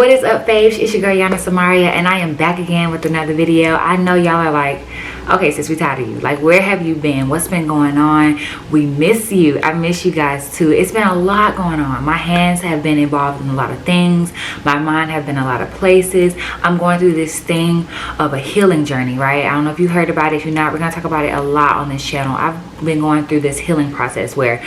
What is up, faves? It's your girl Yana Samaria, and I am back again with another video. I know y'all are like, okay, sis, we tired of you. Like, where have you been? What's been going on? We miss you. I miss you guys too. It's been a lot going on. My hands have been involved in a lot of things. My mind have been a lot of places. I'm going through this thing of a healing journey, right? I don't know if you heard about it. If you're not, we're gonna talk about it a lot on this channel. I've been going through this healing process where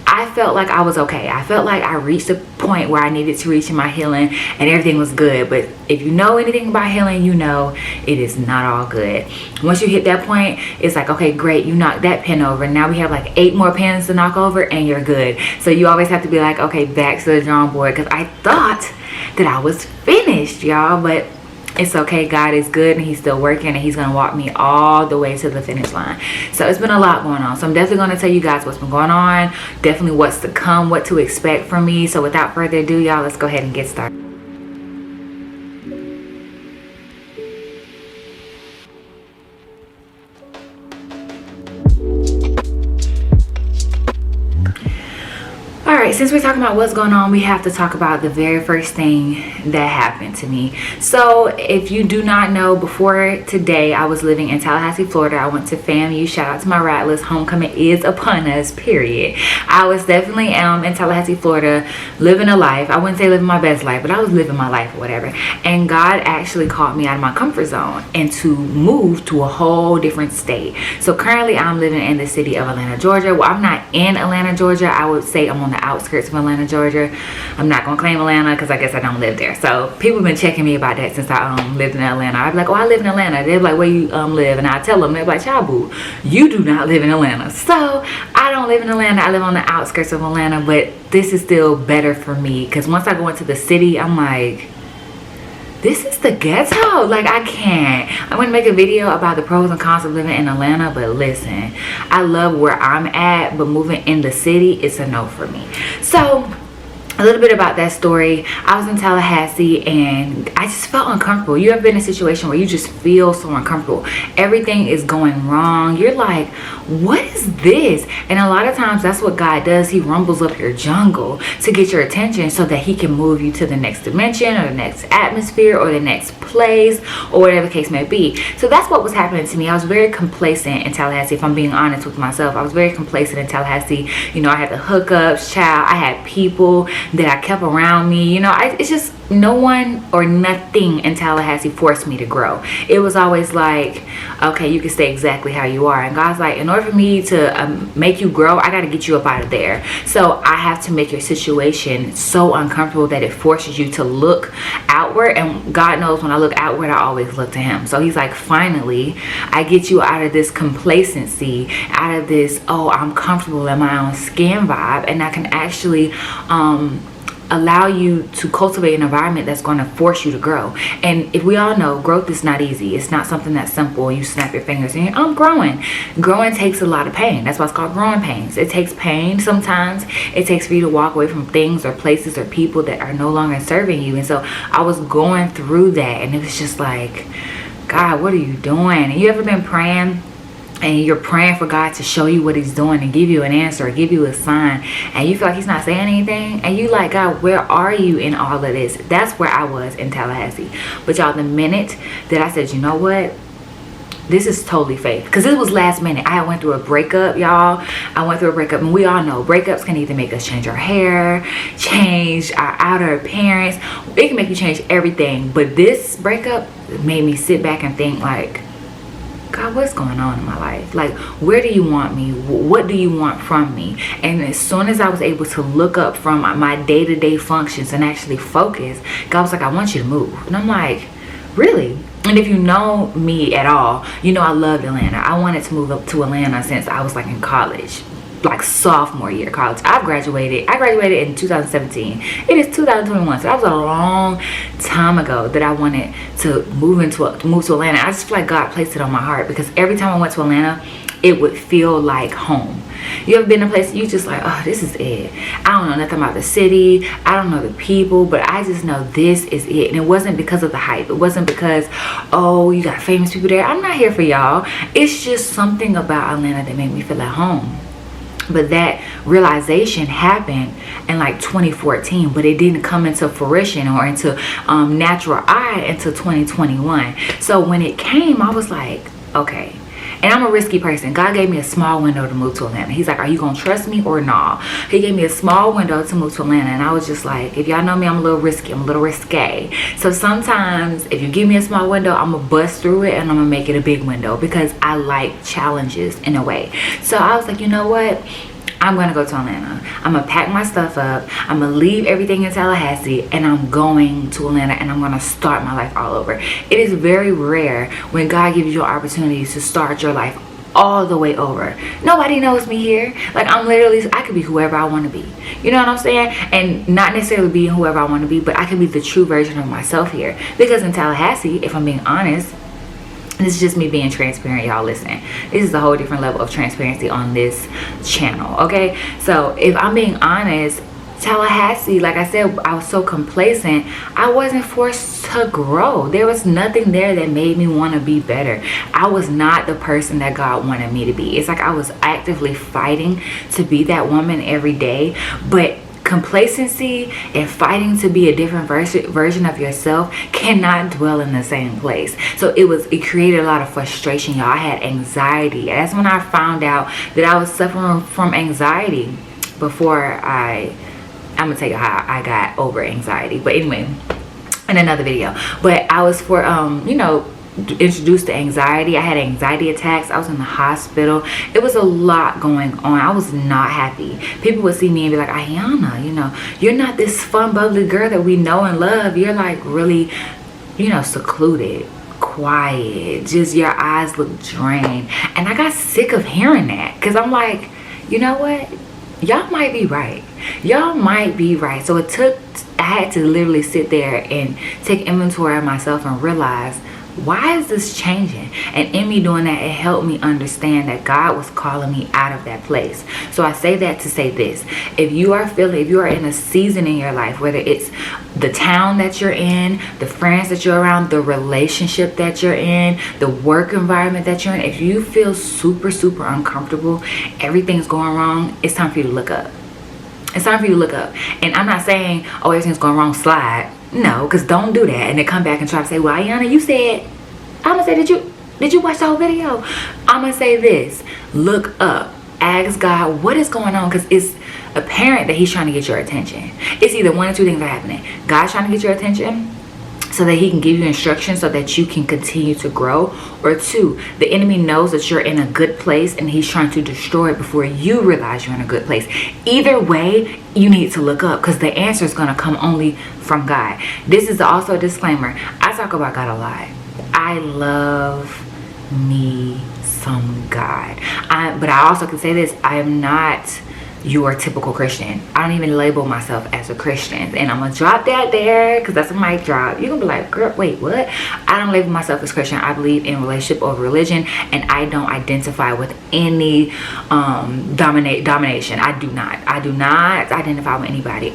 I felt like I was okay. I felt like I reached a point where I needed to reach in my healing and everything was good. But if you know anything about healing, you know it is not all good. Once you hit that point, it's like, okay, great, you knocked that pin over. Now we have like 8 more pins to knock over and you're good. So you always have to be like, okay, back to the drawing board, because I thought that I was finished, y'all. But it's okay. God is good and he's still working, and he's gonna walk me all the way to the finish line. So it's been a lot going on, so I'm definitely gonna tell you guys what's been going on, definitely what's to come, what to expect from me. So without further ado, y'all, let's go ahead and get started. Alright, since we're talking about what's going on, we have to talk about the very first thing that happened to me. So if you do not know, before today I was living in Tallahassee, Florida. I went to FAMU. Shout out to my Rattlers. Homecoming is upon us, period. I was definitely in Tallahassee, Florida, living a life. I wouldn't say living my best life, but I was living my life or whatever. And God actually called me out of my comfort zone and to move to a whole different state. So currently I'm living in the city of Atlanta, Georgia. Well, I'm not in Atlanta, Georgia. I would say I'm on the outskirts of Atlanta, Georgia. I'm not gonna claim Atlanta because I guess I don't live there. So people have been checking me about that since I lived in Atlanta. I'd be like, oh, I live in Atlanta. They're like, where you live? And I tell them, they're like, child boo, you do not live in Atlanta. So I don't live in Atlanta. I live on the outskirts of Atlanta, but this is still better for me because once I go into the city, I'm like, this is the ghetto. Like, I can't. I'm gonna make a video about the pros and cons of living in Atlanta, but listen, I love where I'm at, but moving in the city, it's a no for me. So a little bit about that story. I was in Tallahassee and I just felt uncomfortable. You ever been in a situation where you just feel so uncomfortable? Everything is going wrong. You're like, what is this? And a lot of times that's what God does. He rumbles up your jungle to get your attention so that he can move you to the next dimension or the next atmosphere or the next place or whatever the case may be. So that's what was happening to me. I was very complacent in Tallahassee, if I'm being honest with myself. I was very complacent in Tallahassee. You know, I had the hookups, child. I had people that I kept around me. You know, it's just no one or nothing in Tallahassee forced me to grow. It was always like, okay, you can stay exactly how you are. And God's like, in order for me to make you grow, I got to get you up out of there. So I have to make your situation so uncomfortable that it forces you to look outward. And God knows when I look outward, I always look to him. So he's like, finally, I get you out of this complacency, out of this, oh, I'm comfortable in my own skin vibe, and I can actually allow you to cultivate an environment that's going to force you to grow. And if we all know, growth is not easy. It's not something that's simple. You snap your fingers and I'm growing. Growing takes a lot of pain. That's why it's called growing pains. It takes pain sometimes. It takes for you to walk away from things or places or people that are no longer serving you. And so I was going through that, and it was just like, God, what are you doing? And you ever been praying and you're praying for God to show you what he's doing and give you an answer or give you a sign, and you feel like he's not saying anything, and you like, God, where are you in all of this? That's where I was in Tallahassee. But y'all, the minute that I said, you know what, this is totally fake, because this was last minute. I went through a breakup, y'all. I went through a breakup, and we all know breakups can either make us change our hair, change our outer appearance. It can make you change everything. But this breakup made me sit back and think like, God, what's going on in my life? Like, where do you want me? What do you want from me? And as soon as I was able to look up from my day-to-day functions and actually focus, God was like, I want you to move. And I'm like, really? And if you know me at all, you know I loved Atlanta. I wanted to move up to Atlanta since I was like in college, like sophomore year of college. I graduated in 2017. It is 2021, so that was a long time ago that I wanted to move to Atlanta. I just feel like God placed it on my heart, because every time I went to Atlanta, it would feel like home. You ever been in a place you just like, oh, this is it. I don't know nothing about the city. I don't know the people, but I just know this is it. And it wasn't because of the hype. It wasn't because, oh, you got famous people there. I'm not here for y'all. It's just something about Atlanta that made me feel at home. But that realization happened in like 2014, but it didn't come into fruition or into natural eye until 2021. So when it came, I was like, okay. And I'm a risky person. God gave me a small window to move to Atlanta. He's like, are you going to trust me or nah? He gave me a small window to move to Atlanta. And I was just like, if y'all know me, I'm a little risky. I'm a little risque. So sometimes if you give me a small window, I'm going to bust through it and I'm going to make it a big window because I like challenges in a way. So I was like, you know what? I'm going to go to Atlanta. I'm going to pack my stuff up. I'm going to leave everything in Tallahassee and I'm going to Atlanta and I'm going to start my life all over. It is very rare when God gives you opportunities to start your life all the way over. Nobody knows me here. Like I could be whoever I want to be. You know what I'm saying? And not necessarily being whoever I want to be, but I can be the true version of myself here. Because in Tallahassee, if I'm being honest, this is just me being transparent, y'all. Listen, this is a whole different level of transparency on this channel, okay? So if I'm being honest, Tallahassee, like I said, I was so complacent. I wasn't forced to grow. There was nothing there that made me want to be better. I was not the person that God wanted me to be. It's like I was actively fighting to be that woman every day, but complacency and fighting to be a different version of yourself cannot dwell in the same place. So it created a lot of frustration, y'all. I had anxiety. That's when I found out that I was suffering from anxiety before I'm gonna tell you how I got over anxiety, but anyway, in another video. But I was introduced to anxiety. I had anxiety attacks. I was in the hospital. It was a lot going on. I was not happy. People would see me and be like, Ayana, you're not this fun, bubbly girl that we know and love. You're like really, secluded, quiet, just your eyes look drained. And I got sick of hearing that because I'm like, you know what? Y'all might be right. Y'all might be right. So I had to literally sit there and take inventory of myself and realize, why is this changing? And in me doing that, it helped me understand that God was calling me out of that place. So I say that to say this: if you are in a season in your life, whether it's the town that you're in, the friends that you're around, the relationship that you're in, the work environment that you're in, if you feel super, super uncomfortable, everything's going wrong, it's time for you to look up. It's time for you to look up. And I'm not saying, oh, everything's going wrong, slide. No, because don't do that and then come back and try to say, well, Ayana, you said. I'm gonna say, did you watch the whole video? I'm gonna say this: look up, ask God what is going on, because it's apparent that he's trying to get your attention. It's either one or two things are happening. God's trying to get your attention so that he can give you instructions so that you can continue to grow, or two, the enemy knows that you're in a good place and he's trying to destroy it before you realize you're in a good place. Either way, you need to look up, because the answer is going to come only from God. This is also a disclaimer. I talk about God a lot. I love me some God. But I also can say this: I am not your typical Christian. I don't even label myself as a Christian. And I'm gonna drop that there because that's a mic drop. You're gonna be like, girl, wait, what? I don't label myself as Christian. I believe in relationship over religion, and I don't identify with any domination. I do not identify with anybody.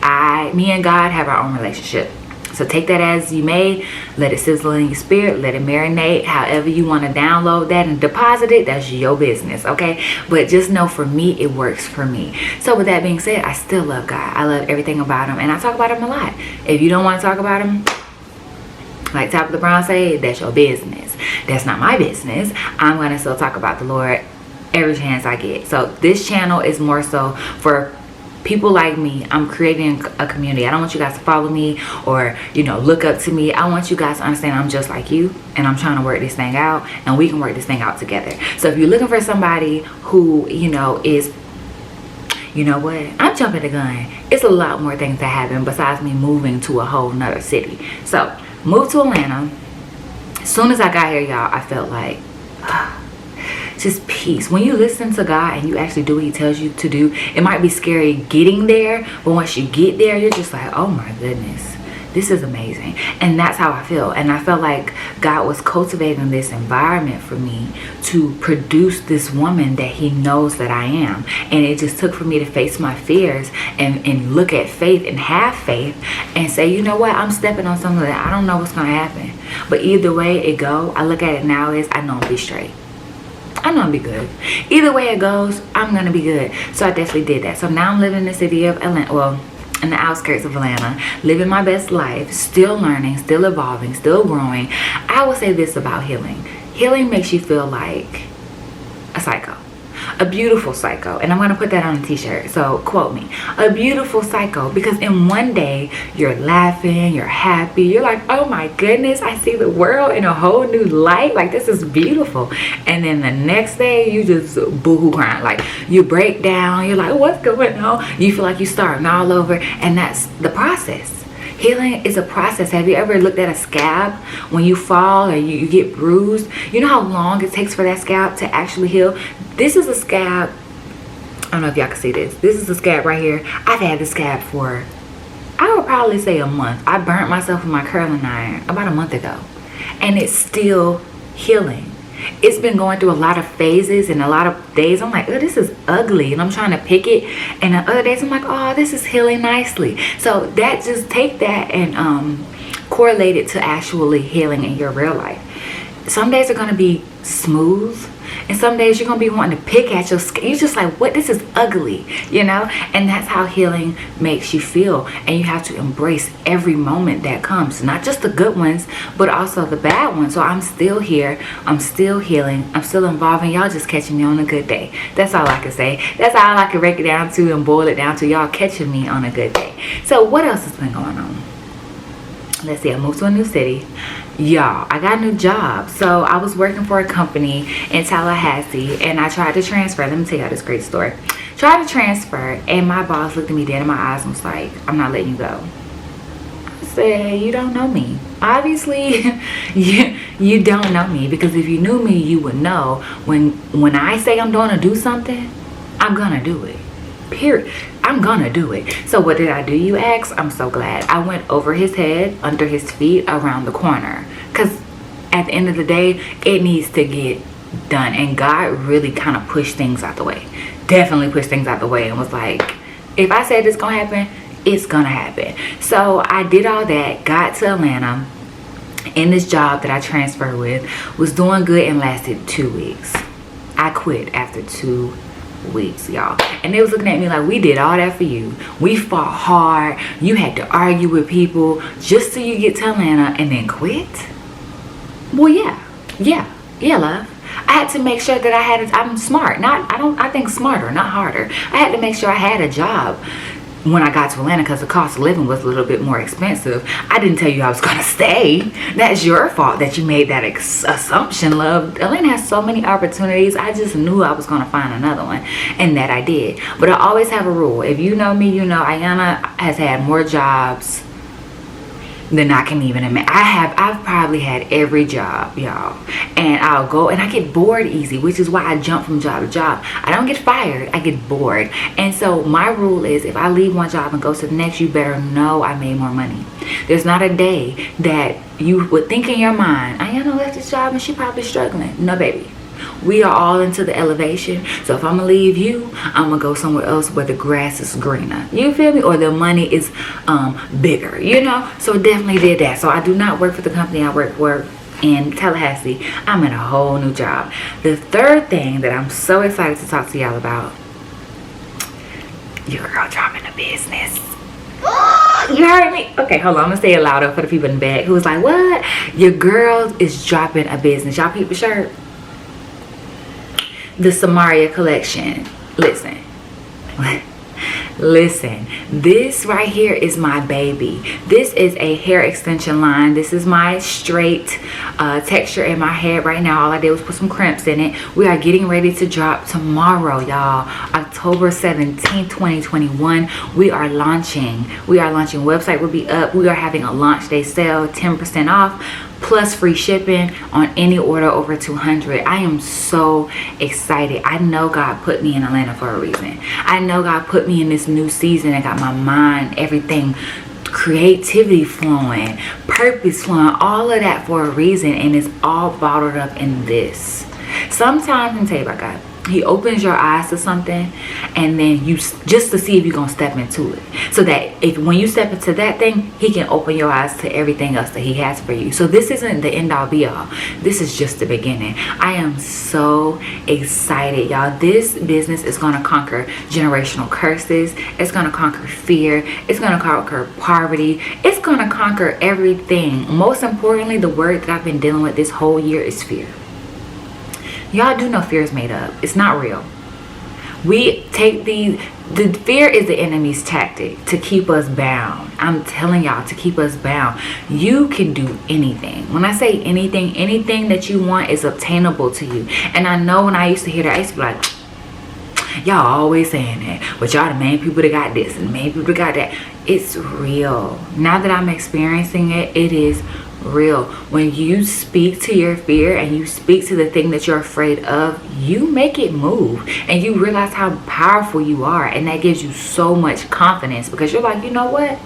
Me and God have our own relationship. So take that as you may. Let it sizzle in your spirit. Let it marinate. However you want to download that and deposit it, that's your business, okay? But just know, for me, it works for me. So with that being said, I still love God. I love everything about him, and I talk about him a lot. If you don't want to talk about him, like Top of the Brown say, that's your business. That's not my business. I'm going to still talk about the Lord every chance I get. So this channel is more so for people like me. I'm creating a community. I don't want you guys to follow me or look up to me. I want you guys to understand I'm just like you, and I'm trying to work this thing out, and we can work this thing out together. So if you're looking for somebody who is, I'm jumping the gun. It's a lot more things that happen besides me moving to a whole nother city. So moved to Atlanta. As soon as I got here, y'all, I felt like just peace. When you listen to God and you actually do what he tells you to do, it might be scary getting there, but once you get there, you're just like, oh my goodness, this is amazing. And that's how I feel. And I felt like God was cultivating this environment for me to produce this woman that he knows that I am. And it just took for me to face my fears and look at faith and have faith and say, you know what, I'm stepping on something that I don't know what's going to happen. But either way it go, I look at it now as I know I'll be straight. I know I'll be good. Either way it goes, I'm gonna be good. So I definitely did that. So now I'm living in the city of Atlanta, well, in the outskirts of Atlanta, living my best life, still learning, still evolving, still growing. I will say this about healing. Healing makes you feel like a psycho. A beautiful psycho. And I'm going to put that on a t-shirt, so quote me. A beautiful psycho, because in one day you're laughing, you're happy, you're like, oh my goodness, I see the world in a whole new light, like this is beautiful. And then the next day you just boohoo crying, like you break down, you're like, what's going on? You feel like you're starting all over. And that's the process. Healing is a process. Have you ever looked at a scab when you fall or you get bruised? You know how long it takes for that scab to actually heal? This is a scab. I don't know if y'all can see this. This is a scab right here. I've had this scab for, I would probably say a month. I burnt myself with my curling iron about a month ago. And it's still healing. It's been going through a lot of phases, and a lot of days I'm like, oh, this is ugly, and I'm trying to pick it, and the other days I'm like, oh, this is healing nicely. So that, just take that and correlate it to actually healing in your real life. Some days are going to be smooth, and some days you're going to be wanting to pick at your skin. You're just like, what? This is ugly, you know? And that's how healing makes you feel. And you have to embrace every moment that comes. Not just the good ones, but also the bad ones. So I'm still here. I'm still healing. I'm still evolving. Y'all just catching me on a good day. That's all I can say. That's all I can break it down to and boil it down to. Y'all catching me on a good day. So what else has been going on? Let's see, I moved to a new city. Y'all, I got a new job. So I was working for a company in Tallahassee, and I tried to transfer. Let me tell y'all this great story. Tried to transfer, and my boss looked at me dead in my eyes and was like, I'm not letting you go. I said, you don't know me. Obviously, you don't know me, because if you knew me, you would know when I say I'm going to do something, I'm going to do it. Period. I'm gonna do it. So what did I do, you ask? I'm so glad. I went over his head, under his feet, around the corner, because at the end of the day, it needs to get done. And God really kind of pushed things out the way. Definitely pushed things out the way and was like, if I said it's gonna happen, it's gonna happen. So I did all that, got to Atlanta, in this job that I transferred with, was doing good, and lasted 2 weeks. I quit after 2 weeks, y'all. And they was looking at me like, we did all that for you. We fought hard. You had to argue with people just so you get to Atlanta and then quit? Well, yeah, love. I had to make sure that I had I'm smart. I think smarter, not harder. I had to make sure I had a job when I got to Atlanta, because the cost of living was a little bit more expensive. I didn't tell you I was gonna stay. That's your fault that you made that assumption, love. Atlanta has so many opportunities. I just knew I was gonna find another one, and that I did. But I always have a rule. If you know me, you know Ayana has had more jobs than I can even imagine. I've probably had every job, y'all, and I'll go and I get bored easy, which is why I jump from job to job. I don't get fired, I get bored. And so my rule is, if I leave one job and go to the next, you better know I made more money. There's not a day that you would think in your mind, Ayana left this job and she probably struggling. No, baby. We are all into the elevation. So if I'm gonna leave you, I'm gonna go somewhere else where the grass is greener. You feel me? Or the money is bigger, you know? So definitely did that. So I do not work for the company I work for in Tallahassee. I'm in a whole new job. The third thing that I'm so excited to talk to y'all about, your girl dropping a business. You heard me? Okay, hold on. I'm gonna say it louder for the people in the back who was like, what? Your girl is dropping a business. Y'all peep the shirt? TheSamayriaCollection. Listen, this right here is my baby. This is a hair extension line. This is my straight texture in my head right now. All I did was put some crimps in it. We are getting ready to drop tomorrow, y'all. October 17th, 2021. We are launching. Website will be up. We are having a launch day sale, 10% off. Plus free shipping on any order over 200. I am so excited. I know God put me in Atlanta for a reason. I know God put me in this new season and got my mind, everything, creativity flowing, purpose flowing, all of that for a reason, and it's all bottled up in this. Sometimes, let me tell you about God. He opens your eyes to something, and then you just to see if you're gonna step into it, so that if when you step into that thing, he can open your eyes to everything else that he has for you. So this isn't the end all be all. This is just the beginning. I am so excited, y'all. This business is gonna conquer generational curses. It's gonna conquer fear. It's gonna conquer poverty. It's gonna conquer everything. Most importantly, the word that I've been dealing with this whole year is fear. Y'all do know fear is made up. It's not real. We take the fear is the enemy's tactic to keep us bound. I'm telling y'all, to keep us bound. You can do anything. When I say anything, anything that you want is obtainable to you. And I know when I used to hear that, I used to be like, y'all always saying that, but y'all the main people that got this and the main people that got that. It's real. Now that I'm experiencing it, it is real. When you speak to your fear and you speak to the thing that you're afraid of, you make it move, and you realize how powerful you are, and that gives you so much confidence, because you're like, you know what,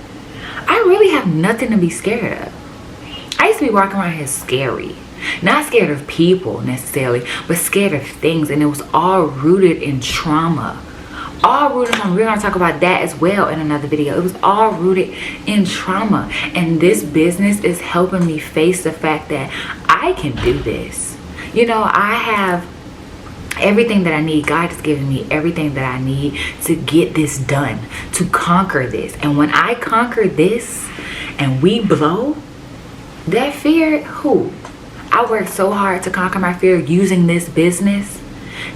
I really have nothing to be scared of. I used to be walking around here scary, not scared of people necessarily, but scared of things, and it was all rooted in trauma. All rooted in, we're going to talk about that as well in another video. It was all rooted in trauma, and this business is helping me face the fact that I can do this. You know, I have everything that I need. God has given me everything that I need to get this done, to conquer this. And when I conquer this and we blow, that fear, I worked so hard to conquer my fear using this business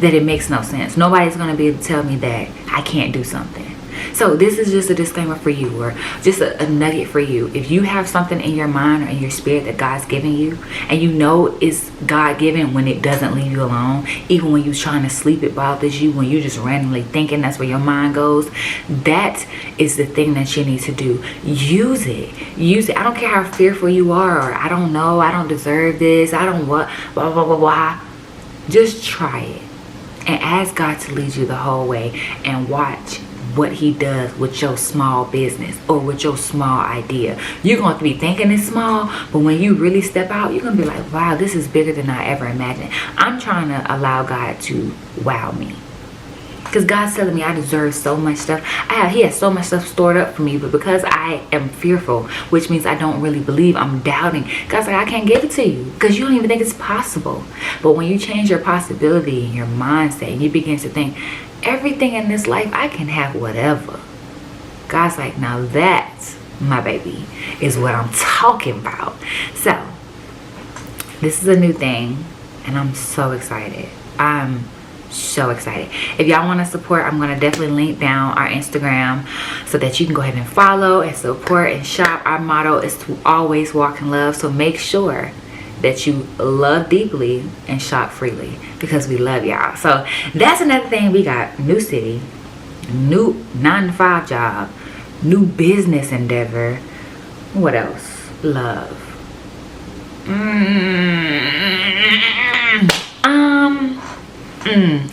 that it makes no sense. Nobody's going to be able to tell me that I can't do something. So this is just a disclaimer for you, or just a nugget for you. If you have something in your mind or in your spirit that God's giving you, and you know it's God-given when it doesn't leave you alone, even when you're trying to sleep, it bothers you, when you're just randomly thinking, that's where your mind goes, that is the thing that you need to do. Use it. Use it. I don't care how fearful you are, or I don't know, I don't deserve this, I don't what, blah, blah, blah, blah. Just try it and ask God to lead you the whole way, and watch what he does with your small business or with your small idea. You're going to be thinking it's small, but when you really step out, you're going to be like, wow, this is bigger than I ever imagined. I'm trying to allow God to wow me, because God's telling me I deserve so much stuff. He has so much stuff stored up for me, but because I am fearful, which means I don't really believe, I'm doubting, God's like, I can't give it to you because you don't even think it's possible. But when you change your possibility and your mindset, and you begin to think, everything in this life, I can have whatever, God's like, now that, my baby, is what I'm talking about. So this is a new thing, and I'm so excited. I'm so excited. If y'all want to support, I'm going to definitely link down our Instagram so that you can go ahead and follow and support and shop. Our motto is to always walk in love, so make sure that you love deeply and shop freely, because we love y'all. So that's another thing. We got new city, new 9-to-5 job, new business endeavor. What else? Love.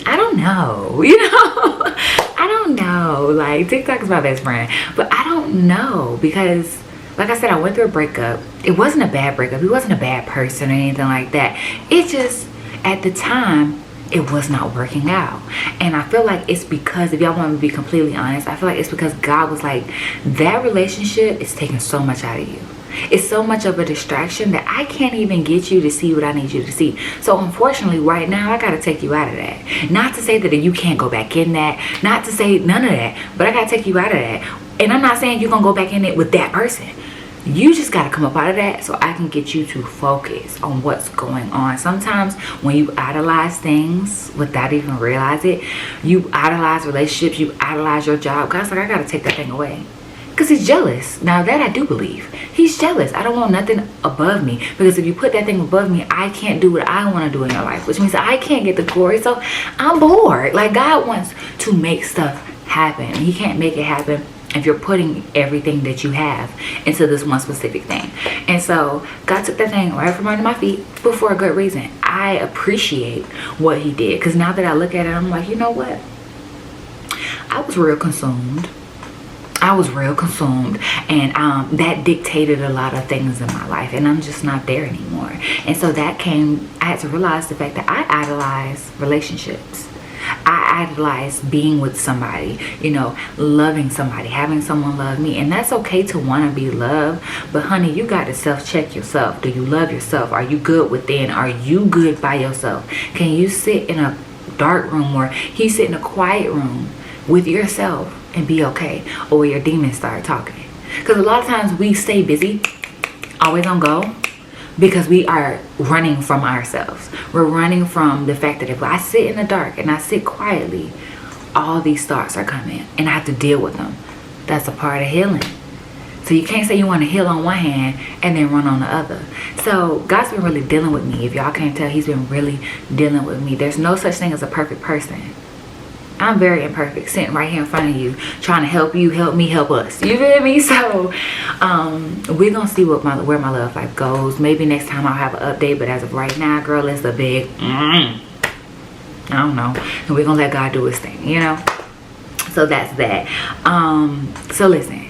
I don't know, you know. I don't know, like TikTok is my best friend, but I don't know, because like I said, I went through a breakup. It wasn't a bad breakup. He wasn't a bad person or anything like that. It just, at the time, it was not working out. And I feel like it's because, if y'all want me to be completely honest, I feel like it's because God was like, that relationship is taking so much out of you. It's so much of a distraction that I can't even get you to see what I need you to see. So unfortunately, right now, I got to take you out of that. Not to say that you can't go back in that. Not to say none of that. But I got to take you out of that. And I'm not saying you're going to go back in it with that person. You just got to come up out of that so I can get you to focus on what's going on. Sometimes when you idolize things without even realize it, you idolize relationships, you idolize your job. God's like, I got to take that thing away. Because he's jealous. Now that I do believe. He's jealous. I don't want nothing above me. Because if you put that thing above me, I can't do what I want to do in your life. Which means I can't get the glory. So I'm bored. Like, God wants to make stuff happen. And he can't make it happen if you're putting everything that you have into this one specific thing. And so God took that thing right from under my feet, but for a good reason. I appreciate what he did. Because now that I look at it, I'm like, you know what? I was real consumed. And that dictated a lot of things in my life, and I'm just not there anymore. And so that came, I had to realize the fact that I idolize relationships. I idolize being with somebody, you know, loving somebody, having someone love me. And that's okay to want to be loved. But honey, you got to self-check yourself. Do you love yourself? Are you good within? Are you good by yourself? Can you sit in a dark room, or can you sit in a quiet room with yourself and be okay? Or will your demons start talking? Because a lot of times we stay busy, always on go, because we are running from ourselves. We're running from the fact that if I sit in the dark and I sit quietly, all these thoughts are coming and I have to deal with them. That's a part of healing. So you can't say you want to heal on one hand and then run on the other. So God's been really dealing with me. If y'all can't tell, he's been really dealing with me. There's no such thing as a perfect person. I'm very imperfect, sitting right here in front of you, trying to help you, help me, help us. You feel me? So we're gonna see what where my love life goes. Maybe next time I'll have an update, but as of right now, girl, it's a big I don't know. And we're gonna let God do his thing, you know. So that's that. So listen,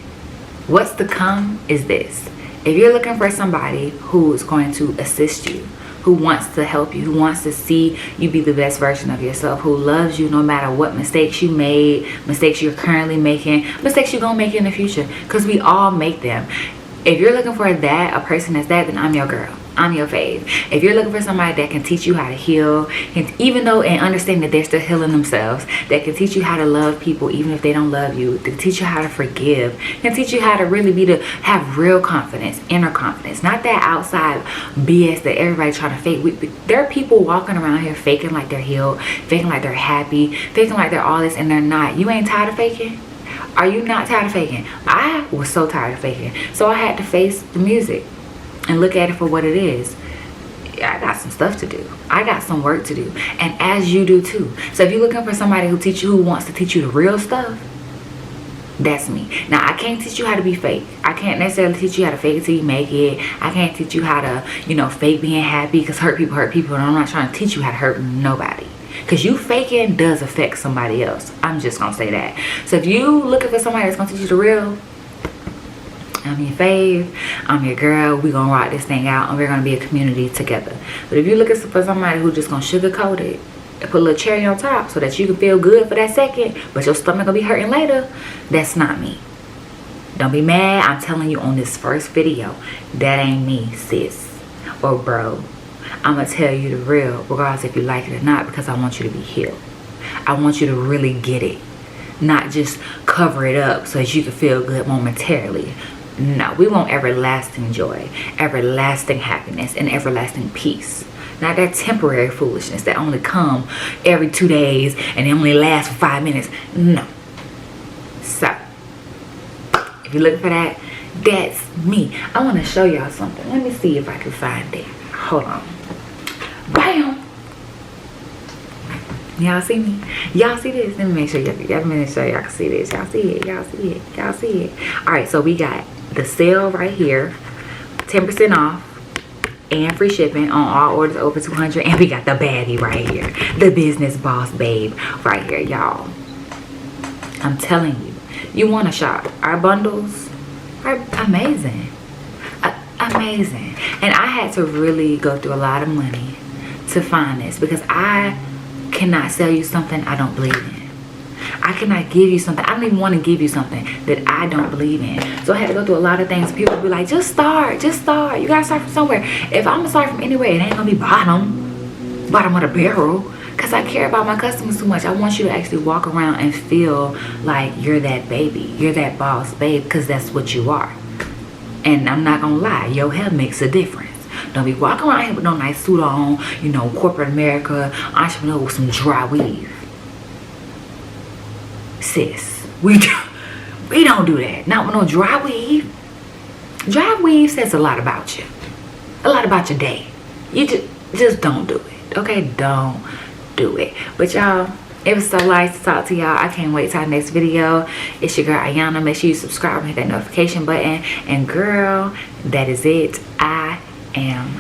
what's to come is this. If you're looking for somebody who is going to assist you, who wants to help you, who wants to see you be the best version of yourself, who loves you no matter what mistakes you made, mistakes you're currently making, mistakes you're gonna make in the future, because we all make them. If you're looking for that, a person that's that, then I'm your girl. I'm your fave. If you're looking for somebody that can teach you how to heal, and even though and understand that they're still healing themselves, that can teach you how to love people even if they don't love you, to teach you how to forgive, can teach you how to really be, to have real confidence, inner confidence, not that outside BS that everybody's trying to fake. There are people walking around here faking like they're healed, faking like they're happy, faking like they're all this, and they're not. You ain't tired of faking? Are you not tired of faking? I was so tired of faking, so I had to face the music and look at it for what it is. I got some stuff to do. I got some work to do, and as you do too. So if you're looking for somebody who wants to teach you the real stuff, that's me. Now I can't teach you how to be fake. I can't necessarily teach you how to fake it till you make it. I can't teach you how to, you know, fake being happy, because hurt people, and I'm not trying to teach you how to hurt nobody, because you faking does affect somebody else. I'm just gonna say that. So if you looking for somebody that's gonna teach you the real, I'm your fave, I'm your girl. We're gonna rock this thing out, and we're gonna be a community together. But if you're looking for somebody who's just gonna sugarcoat it and put a little cherry on top so that you can feel good for that second, but your stomach gonna be hurting later, that's not me. Don't be mad. I'm telling you on this first video, that ain't me, sis or bro. I'm gonna tell you the real, regardless if you like it or not, because I want you to be healed. I want you to really get it, not just cover it up so that you can feel good momentarily. No, we want everlasting joy, everlasting happiness, and everlasting peace. Not that temporary foolishness that only come every 2 days and it only lasts for 5 minutes. No. So, if you're looking for that, that's me. I want to show y'all something. Let me see if I can find it. Hold on. Bam! Y'all see me? Y'all see this? Let me make sure y'all can see this. Y'all see it? Y'all see it? Y'all see it? Alright, so we got the sale right here, 10% off and free shipping on all orders over 200, and we got the baddie right here, the business boss babe right here, y'all. I'm telling you, you want to shop. Our bundles are amazing, amazing, and I had to really go through a lot of money to find this, because I cannot sell you something I don't believe in. I cannot give you something. I don't even want to give you something that I don't believe in. So I had to go through a lot of things. People be like, just start. You gotta start from somewhere. If I'm gonna start from anywhere, it ain't gonna be bottom of the barrel, because I care about my customers too much. I want you to actually walk around and feel like you're that baby, you're that boss babe, because that's what you are. And I'm not gonna lie, your hair makes a difference. Don't be walking around here with no nice suit on, you know, corporate America, entrepreneur with some dry weave. Sis, we don't do that. Not with no dry weave. Dry weave says a lot about you, a lot about your day. You just don't do it, okay? Don't do it. But y'all, it was so nice to talk to y'all. I can't wait till our next video. It's your girl Ayana. Make sure you subscribe and hit that notification button. And girl, that is it. I am